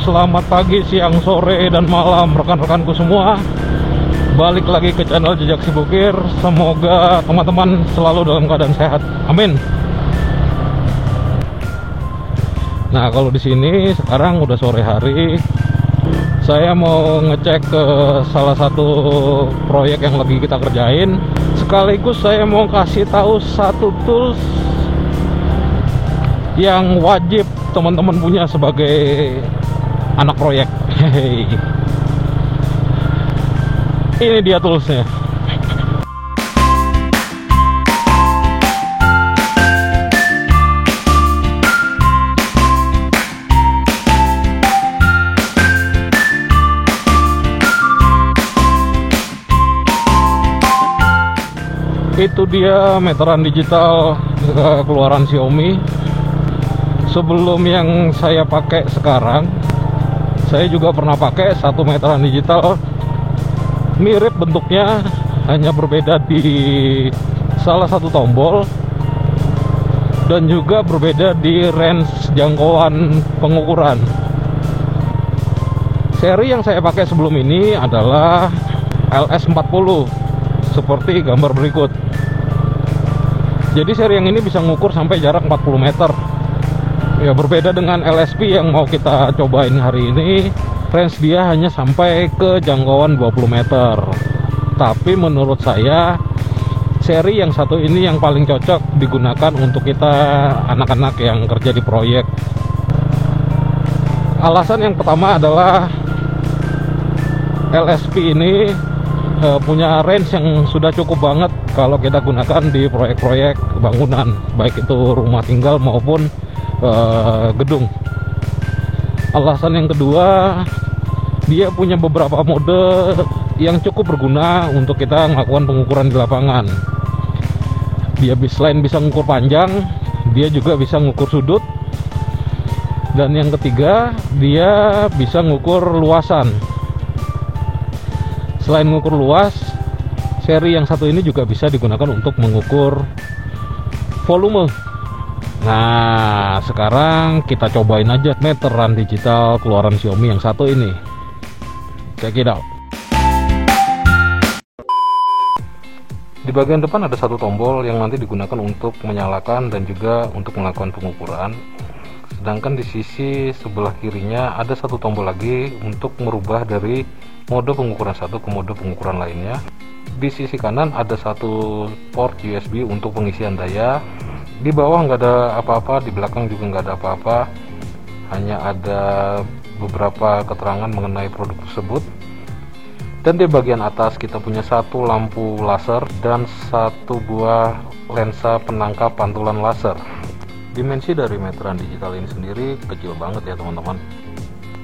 Selamat pagi, siang, sore, dan malam rekan-rekanku semua. Balik lagi ke channel Jejak Si Bukir. Semoga teman-teman selalu dalam keadaan sehat. Amin. Nah, kalau di sini sekarang udah sore hari. Saya mau ngecek ke salah satu proyek yang lagi kita kerjain. Sekaligus saya mau kasih tahu satu tools yang wajib teman-teman punya sebagai anak proyek. Hehehe. Ini dia toolsnya. Itu dia meteran digital keluaran Xiaomi. Sebelum yang saya pakai sekarang, saya juga pernah pakai satu meteran digital. Mirip bentuknya, hanya berbeda di salah satu tombol dan juga berbeda di range jangkauan pengukuran. Seri yang saya pakai sebelum ini adalah LS40, seperti gambar berikut. Jadi seri yang ini bisa mengukur sampai jarak 40 meter. Ya, berbeda dengan LSP yang mau kita cobain hari ini. Range dia hanya sampai ke jangkauan 20 meter. Tapi menurut saya seri yang satu ini yang paling cocok digunakan untuk kita anak-anak yang kerja di proyek. Alasan yang pertama adalah LSP ini punya range yang sudah cukup banget kalau kita gunakan di proyek-proyek bangunan, baik itu rumah tinggal maupun gedung. Alasan yang kedua, dia punya beberapa mode yang cukup berguna untuk kita melakukan pengukuran di lapangan. Dia selain bisa mengukur panjang, dia juga bisa mengukur sudut. Dan yang ketiga, dia bisa mengukur luasan. Selain mengukur luas, seri yang satu ini juga bisa digunakan untuk mengukur volume. Nah, sekarang kita cobain aja meteran digital keluaran Xiaomi yang satu ini. Check it out. Di bagian depan ada satu tombol yang nanti digunakan untuk menyalakan dan juga untuk melakukan pengukuran. Sedangkan di sisi sebelah kirinya ada satu tombol lagi untuk merubah dari mode pengukuran satu ke mode pengukuran lainnya. Di sisi kanan ada satu port USB untuk pengisian daya. Di bawah nggak ada apa-apa, di belakang juga nggak ada apa-apa, hanya ada beberapa keterangan mengenai produk tersebut. Dan di bagian atas kita punya satu lampu laser dan satu buah lensa penangkap pantulan laser. Dimensi dari meteran digital ini sendiri kecil banget ya teman-teman.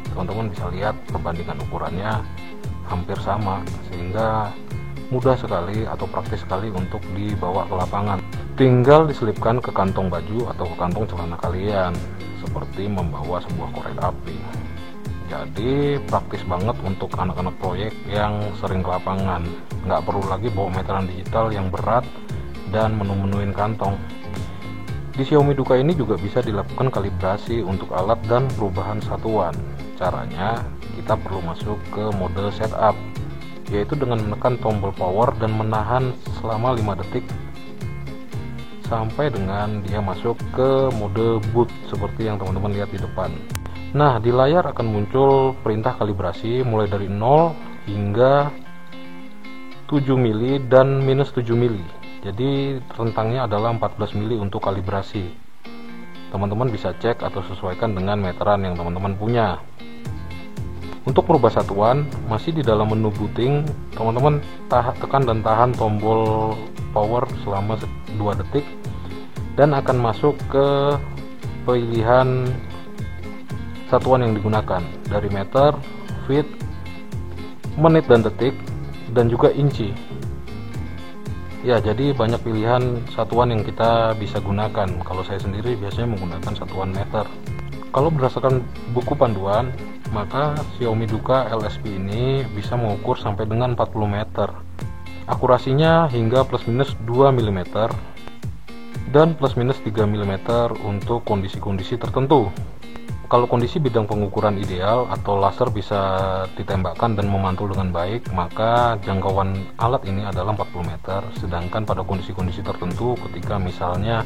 Teman-teman bisa lihat perbandingan ukurannya hampir sama, sehingga mudah sekali atau praktis sekali untuk dibawa ke lapangan. Tinggal diselipkan ke kantong baju atau ke kantong celana kalian, seperti membawa sebuah korek api. Jadi praktis banget untuk anak-anak proyek yang sering ke lapangan. Nggak perlu lagi bawa meteran digital yang berat dan menu-menuin kantong. Di Xiaomi Duka ini juga bisa dilakukan kalibrasi untuk alat dan perubahan satuan. Caranya, kita perlu masuk ke mode setup, yaitu dengan menekan tombol power dan menahan selama 5 detik sampai dengan dia masuk ke mode boot seperti yang teman-teman lihat di depan. Nah, di layar akan muncul perintah kalibrasi mulai dari 0 hingga 7 mili dan minus 7 mili. Jadi rentangnya adalah 14 mili untuk kalibrasi. Teman-teman bisa cek atau sesuaikan dengan meteran yang teman-teman punya. Untuk merubah satuan, masih di dalam menu booting, teman-teman tekan dan tahan tombol power selama 2 detik dan akan masuk ke pilihan satuan yang digunakan dari meter, feet, menit dan detik, dan juga inci. Ya, jadi banyak pilihan satuan yang kita bisa gunakan. Kalau saya sendiri biasanya menggunakan satuan meter. Kalau berdasarkan buku panduan, maka Xiaomi Duka LSP ini bisa mengukur sampai dengan 40 meter. Akurasinya hingga plus minus 2 mm dan plus minus 3 mm untuk kondisi-kondisi tertentu. Kalau kondisi bidang pengukuran ideal atau laser bisa ditembakkan dan memantul dengan baik, maka jangkauan alat ini adalah 40 meter. Sedangkan pada kondisi-kondisi tertentu, ketika misalnya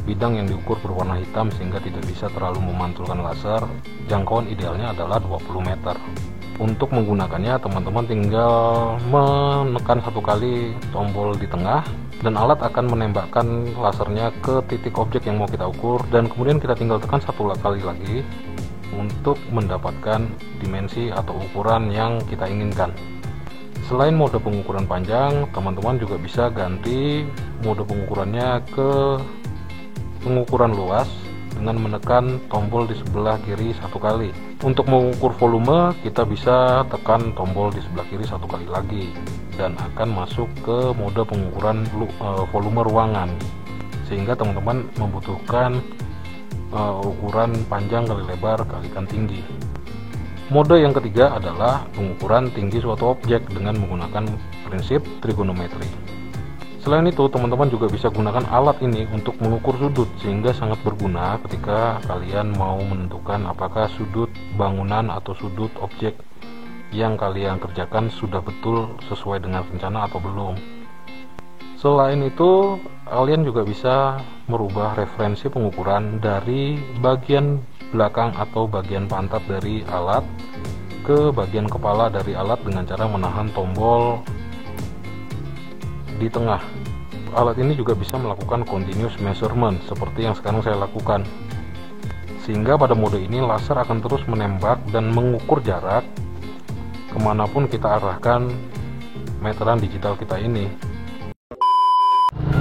bidang yang diukur berwarna hitam sehingga tidak bisa terlalu memantulkan laser, jangkauan idealnya adalah 20 meter. Untuk menggunakannya, teman-teman tinggal menekan satu kali tombol di tengah dan alat akan menembakkan lasernya ke titik objek yang mau kita ukur, dan kemudian kita tinggal tekan satu kali lagi untuk mendapatkan dimensi atau ukuran yang kita inginkan. Selain mode pengukuran panjang, teman-teman juga bisa ganti mode pengukurannya ke pengukuran luas dengan menekan tombol di sebelah kiri satu kali. Untuk mengukur volume, kita bisa tekan tombol di sebelah kiri satu kali lagi dan akan masuk ke mode pengukuran volume ruangan, sehingga teman-teman membutuhkan ukuran panjang kali lebar kalikan tinggi. Mode yang ketiga adalah pengukuran tinggi suatu objek dengan menggunakan prinsip trigonometri. Selain itu, teman-teman juga bisa gunakan alat ini untuk mengukur sudut, sehingga sangat berguna ketika kalian mau menentukan apakah sudut bangunan atau sudut objek yang kalian kerjakan sudah betul sesuai dengan rencana atau belum. Selain itu, kalian juga bisa merubah referensi pengukuran dari bagian belakang atau bagian pantat dari alat ke bagian kepala dari alat dengan cara menahan tombol di tengah. Alat ini juga bisa melakukan continuous measurement seperti yang sekarang saya lakukan, sehingga pada mode ini laser akan terus menembak dan mengukur jarak kemanapun kita arahkan meteran digital kita ini.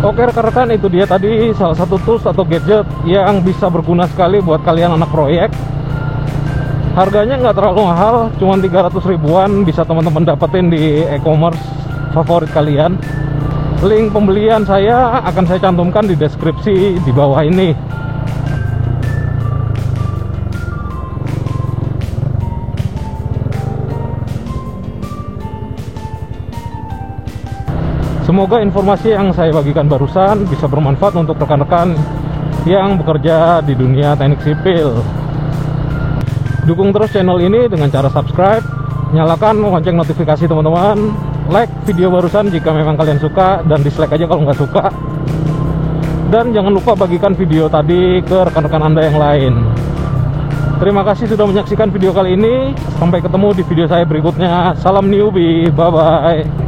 Oke rekan-rekan, itu dia tadi salah satu tools atau gadget yang bisa berguna sekali buat kalian anak proyek. Harganya nggak terlalu mahal, cuma 300 ribuan, bisa teman-teman dapetin di e-commerce favorit kalian. Link pembelian saya akan saya cantumkan di deskripsi di bawah ini. Semoga informasi yang saya bagikan barusan bisa bermanfaat untuk rekan-rekan yang bekerja di dunia teknik sipil. Dukung terus channel ini dengan cara subscribe, nyalakan lonceng notifikasi teman-teman, like video barusan jika memang kalian suka, dan dislike aja kalau nggak suka. Dan jangan lupa bagikan video tadi ke rekan-rekan Anda yang lain. Terima kasih sudah menyaksikan video kali ini. Sampai ketemu di video saya berikutnya. Salam newbie, bye-bye.